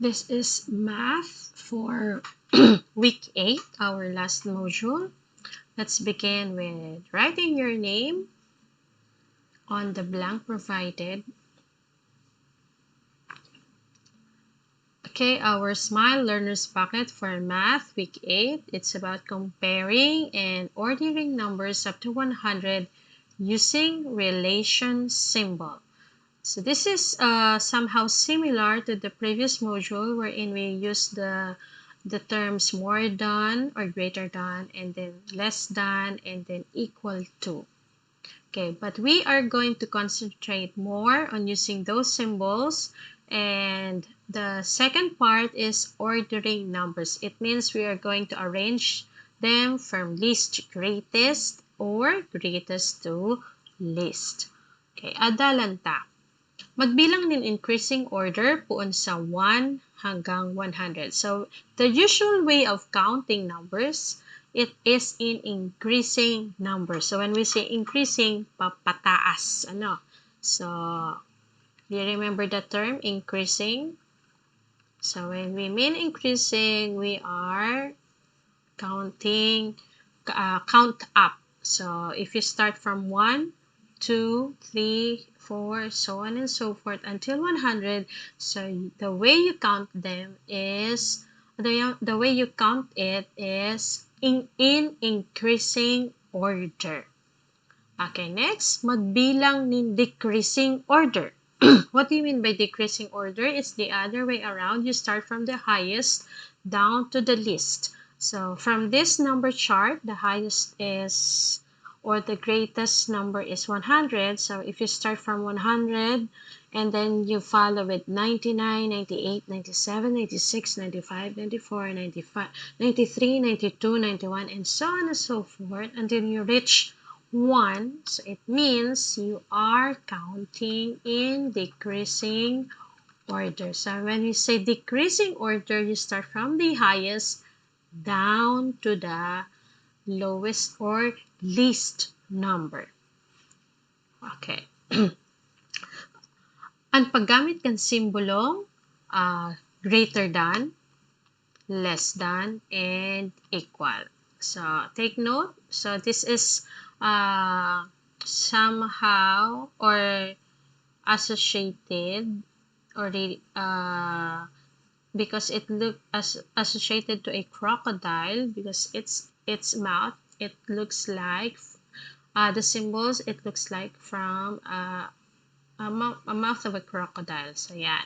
This is math for week 8, our last module. Let's begin with writing your name on the blank provided. Okay, our Smile Learners Pocket for Math Week 8. It's about comparing and ordering numbers up to 100 using relation symbol. So this is somehow similar to the previous module wherein we used the terms more than or greater than, and then less than, and then equal to. Okay, but we are going to concentrate more on using those symbols, and the second part is ordering numbers. It means we are going to arrange them from least to greatest or greatest to least. Okay, adalanta. Magbilang in increasing order puon sa 1 hanggang 100. So, the usual way of counting numbers, it is in increasing numbers. So, when we say increasing, papataas. Ano? So, do you remember the term increasing? So, when we mean increasing, we are counting, count up. So, if you start from 1, 2, 3, 4, so on and so forth until 100. So the way you count them is, the way you count it is in increasing order. Okay, next, magbilang nin decreasing order. What do you mean by decreasing order? It's the other way around. You start from the highest down to the least. So from this number chart, the highest is, or the greatest number is 100. So if you start from 100 and then you follow with 99, 98, 97, 96, 95, 94, 95, 93, 92, 91, and so on and so forth until you reach 1. So it means you are counting in decreasing order. So when we say decreasing order, you start from the highest down to the lowest or least number. Okay. Ang paggamit ng simbolong greater than, less than, and equal. So take note. So this is somehow or associated, or because it look associated to a crocodile, because its mouth, it looks like the symbols, it looks like from a mouth of a crocodile. So yeah.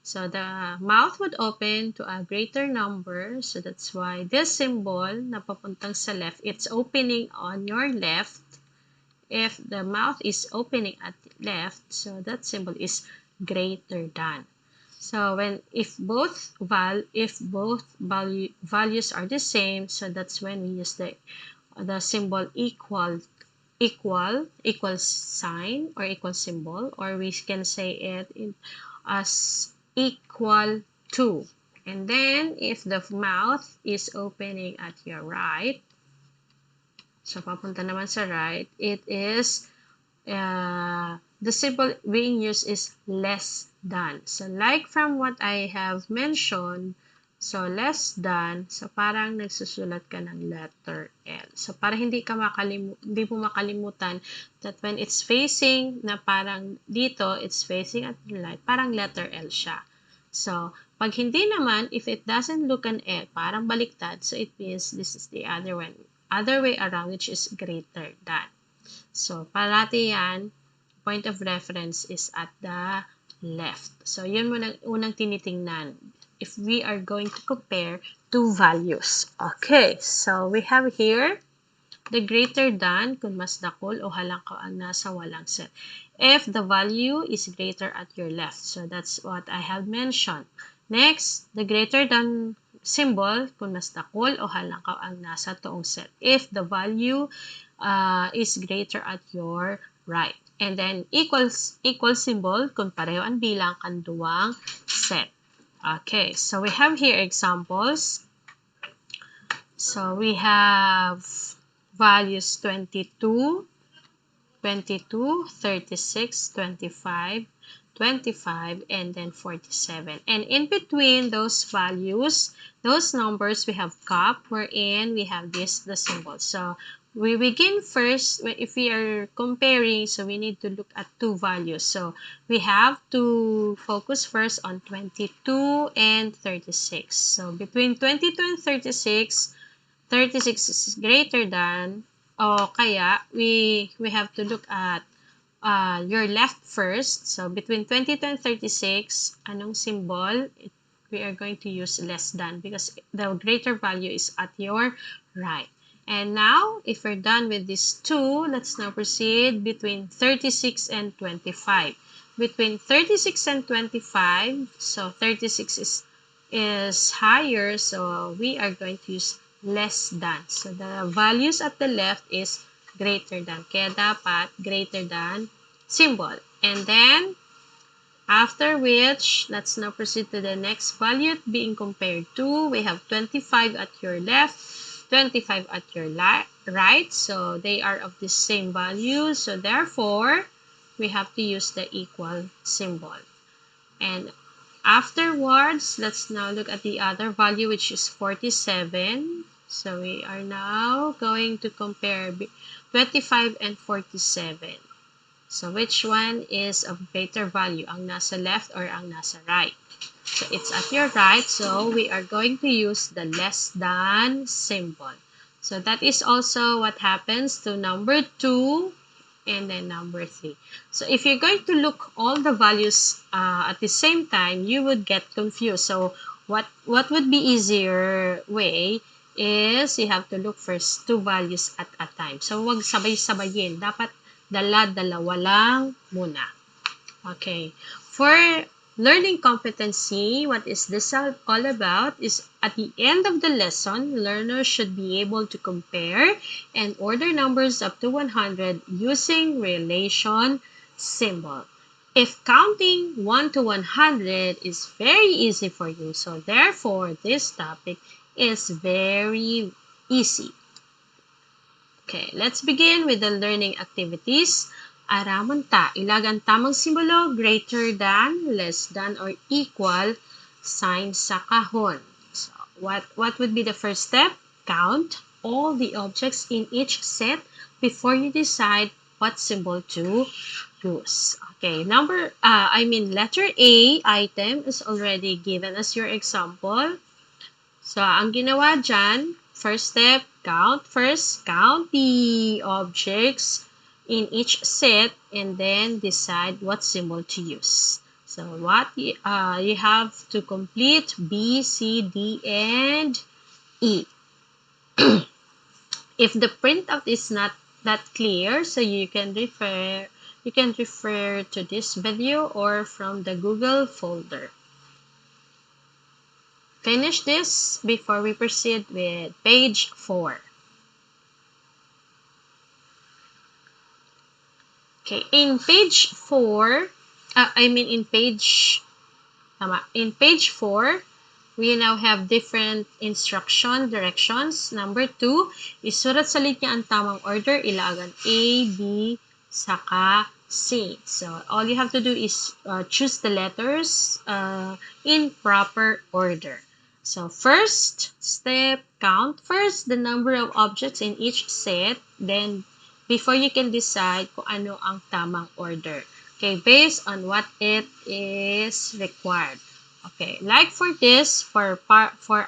So the mouth would open to a greater number. So that's why this symbol na papuntang sa left, it's opening on your left. If the mouth is opening at left, so that symbol is greater than. So if both values are the same, so that's when we use the symbol equal sign or equal symbol, or we can say it as equal to. And then if the mouth is opening at your right, so papunta naman sa right, it is the symbol being used is less than. So like from what I have mentioned, so less than, so parang nagsusulat ka ng letter L. So para hindi mo makalimutan that when it's facing na parang dito, it's facing at the right, parang letter L siya. So pag hindi naman, if it doesn't look an L, parang baliktad, so it means this is the other way around, which is greater than. So parati yan, point of reference is at the left. So yun mo unang tinitingnan if we are going to compare two values. Okay, so we have here the greater than kung mas dakol o halangkaw ang nasa walang set. If the value is greater at your left. So that's what I have mentioned. Next, the greater than symbol kung mas dakol o halangkaw ang nasa toong set. If the value is greater at your right. And then equal symbol kung pareho ang bilang kan duwang set. Okay, so we have here examples. So we have values 22, 36, 25, 25, and then 47. And in between those values, those numbers, we have cup, wherein we have the symbol. So we begin first, if we are comparing, so we need to look at two values. So we have to focus first on 22 and 36. So between 22 and 36, 36 is greater than, o kaya we have to look at your left first. So between 22 and 36, anong symbol? We are going to use less than because the greater value is at your right. And now, if we're done with these two, let's now proceed between 36 and 25. Between 36 and 25, so 36 is higher, so we are going to use less than. So the values at the left is greater than. Kaya dapat greater than symbol. And then, after which, let's now proceed to the next value being compared to. We have 25 at your left, 25 at your right. So they are of the same value. So therefore, we have to use the equal symbol. And afterwards, let's now look at the other value, which is 47. So we are now going to compare 25 and 47. So which one is of greater value? Ang nasa left or ang nasa right? So it's at your right, so we are going to use the less than symbol. So that is also what happens to number 2 and then number 3. So if you're going to look all the values at the same time, you would get confused. So what would be easier way is you have to look first two values at a time. So wag sabay-sabayin. Dapat dala-dalawa lang muna. Okay. For learning competency, what is this all about is at the end of the lesson, learners should be able to compare and order numbers up to 100 using relation symbol. If counting 1 to 100 is very easy for you, so therefore this topic is very easy. Okay, let's begin with the learning activities. Araman ta, ilag ang tamang simbolo, greater than, less than, or equal sign sa kahon. So, what would be the first step? Count all the objects in each set before you decide what symbol to use. Okay, letter A, item, is already given as your example. So, ang ginawa dyan, first step, count the objects in each set and then decide what symbol to use. So what you have to complete B, C, D, and E. If the printout is not that clear, so you can refer to this video or from the Google folder. Finish this before we proceed with page 4. Okay, in page 4, in page 4, we now have different directions. Number 2, isurat sa linya ang tamang order, ilagan A, B, saka C. So, all you have to do is choose the letters in proper order. So, first step, count first the number of objects in each set, then before you can decide kung ano ang tamang order. Okay, based on what it is required. Okay, like for this, for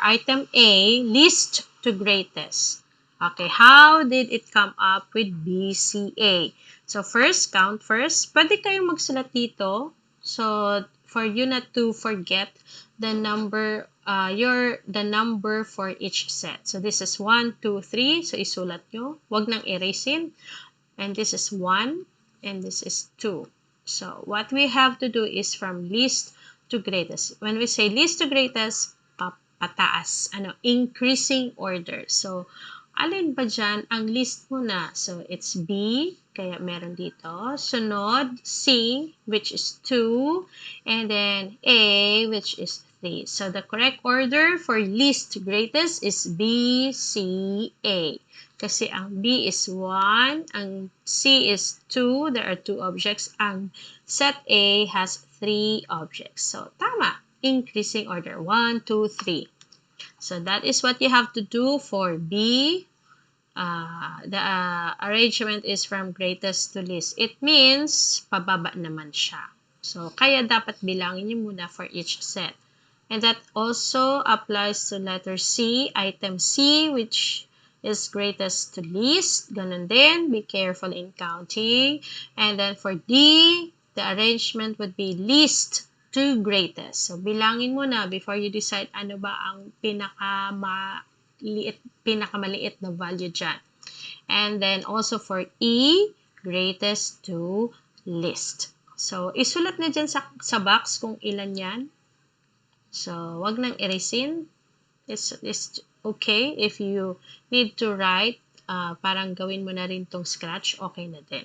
item A, list to greatest. Okay, how did it come up with BCA? So first, count first. Pwede kayong magsulat dito. So for you not to forget the number the number for each set. So this is 1, 2, 3. So isulat nyo. Wag nang erasin. And this is 1 and this is 2. So what we have to do is from least to greatest. When we say least to greatest, pataas, increasing order. So alin ba dyan ang list muna? So it's B, kaya meron dito. Sunod, C, which is 2, and then A, which is 3. So the correct order for least to greatest is B, C, A. Kasi ang B is 1, ang C is 2, there are 2 objects. Ang set A has 3 objects. So, tama. Increasing order. 1, 2, 3. So, that is what you have to do for B. The arrangement is from greatest to least. It means, pababa naman siya. So, kaya dapat bilangin niyo muna for each set. And that also applies to letter C, item C, which is greatest to least. Ganun din, be careful in counting. And then for D, the arrangement would be least to greatest. So, bilangin mo na before you decide ano ba ang pinakamaliit na value dyan. And then also for E, greatest to least. So, isulat na dyan sa box kung ilan yan. So, wag nang erasin. It's okay if you need to write, parang gawin mo na rin tong scratch, okay na din.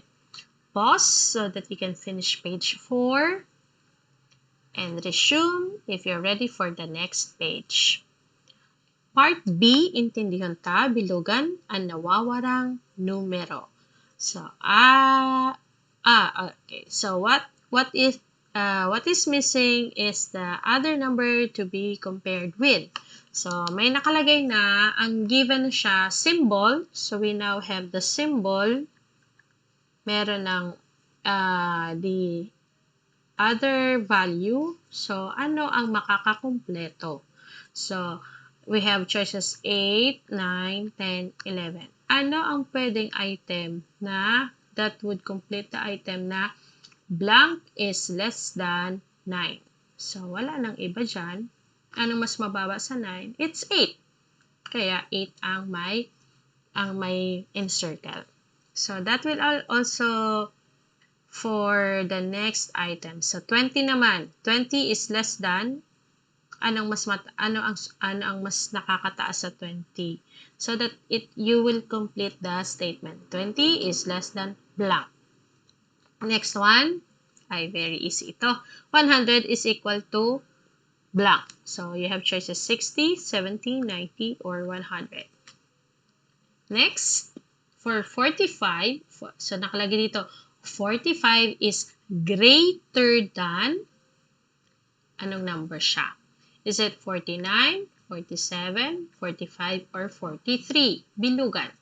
Pause so that you can finish page 4 and resume if you're ready for the next page. Part B, intindihan ta, bilugan, ang nawawarang numero. So, okay. So, what is missing is the other number to be compared with. So, may nakalagay na, ang given siya symbol. So, we now have the symbol. Meron ng the other value. So, ano ang makakakumpleto? So, we have choices 8, 9, 10, 11. Ano ang pwedeng item na that would complete the item na blank is less than 9? So, wala nang iba dyan. Anong mas mababa sa 9? It's 8. Kaya 8 ang may encircle. So, that will also for the next item. So, 20 naman. 20 is less than, ano ang mas nakakataas sa 20? So that you will complete the statement. 20 is less than blank. Next one, ay very easy ito. 100 is equal to blank. So you have choices 60, 70, 90, or 100. Next, for 45, so nakalagay dito, 45 is greater than, anong number siya? Is it 49, 47, 45, or 43? Bilugan.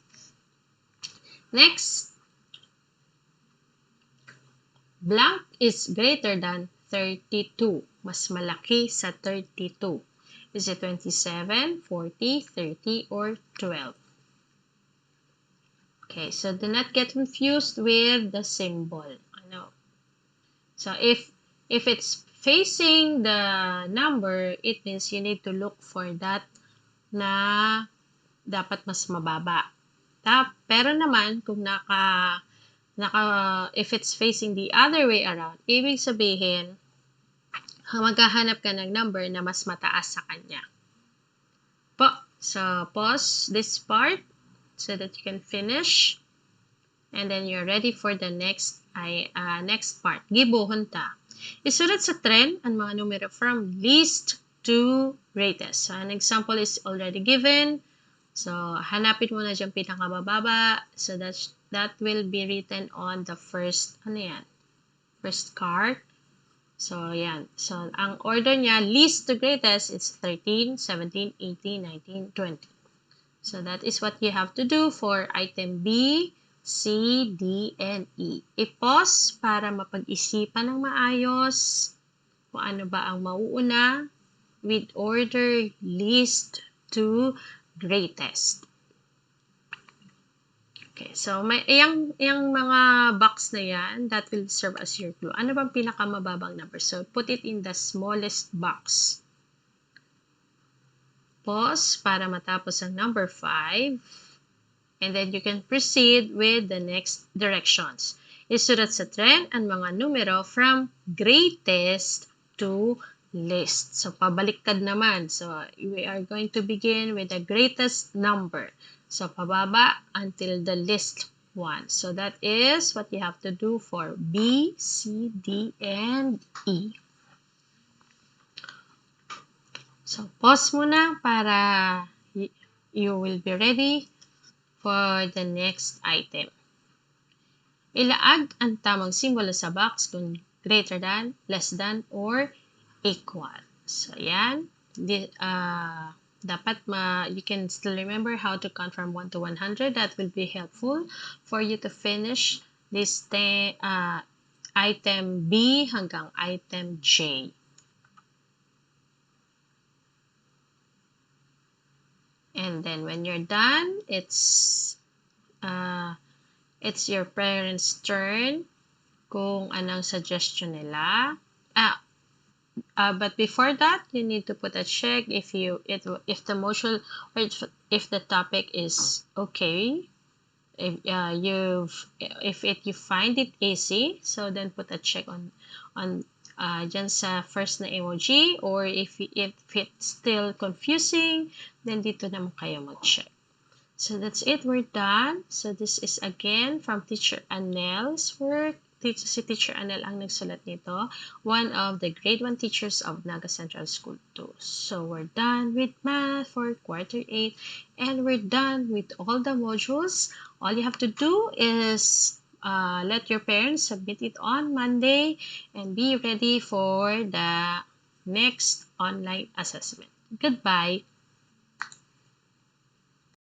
Next, blank is greater than 32. Mas malaki sa 32. Is it 27, 40, 30, or 12? Okay, so do not get confused with the symbol. So if it's facing the number, it means you need to look for that na dapat mas mababa. Pero naman, kung if it's facing the other way around, ibig sabihin, maghahanap ka ng number na mas mataas sa kanya. So, pause this part so that you can finish. And then you're ready for the next part. Gibuhon ta. Isulat sa trend ang mga numero from least to greatest. So, an example is already given. So, hanapin mo na dyan pinakabababa. So, that will be written on the first, first card. So, yan. So, ang order niya, least to greatest, is 13, 17, 18, 19, 20. So, that is what you have to do for item B, C, D, and E. I-pause para mapag-isipan ng maayos kung ano ba ang mauuna with order least to greatest. Okay, so yung mga box na yan, that will serve as your clue. Ano bang pinakamababang number? So, put it in the smallest box. Pause para matapos ang number 5. And then you can proceed with the next directions. Isulat sa trend ang mga numero from greatest to least. So, pabaliktad naman. So, we are going to begin with the greatest number. So, pababa until the least one. So, that is what you have to do for B, C, D, and E. So, pause muna para you will be ready for the next item. Ilaag ang tamang simbolo sa box kung greater than, less than, or equal. So, yan. Dapat you can still remember how to count from 1 to 100. That will be helpful for you to finish this item B hanggang item J. And then when you're done, it's your parents' turn kung anong suggestion nila. But before that, you need to put a check if the module or if the topic is okay. If you find it easy, so then put a check on dyan sa first na emoji, or if it's still confusing, then dito naman kayo mag-check. So that's it, we're done. So this is again from Teacher Anel's work. Si Teacher Anel ang nagsulat nito, one of the grade 1 teachers of Naga Central School 2. So we're done with math for quarter 8, and we're done with all the modules. All you have to do is let your parents submit it on Monday and be ready for the next online assessment. Goodbye.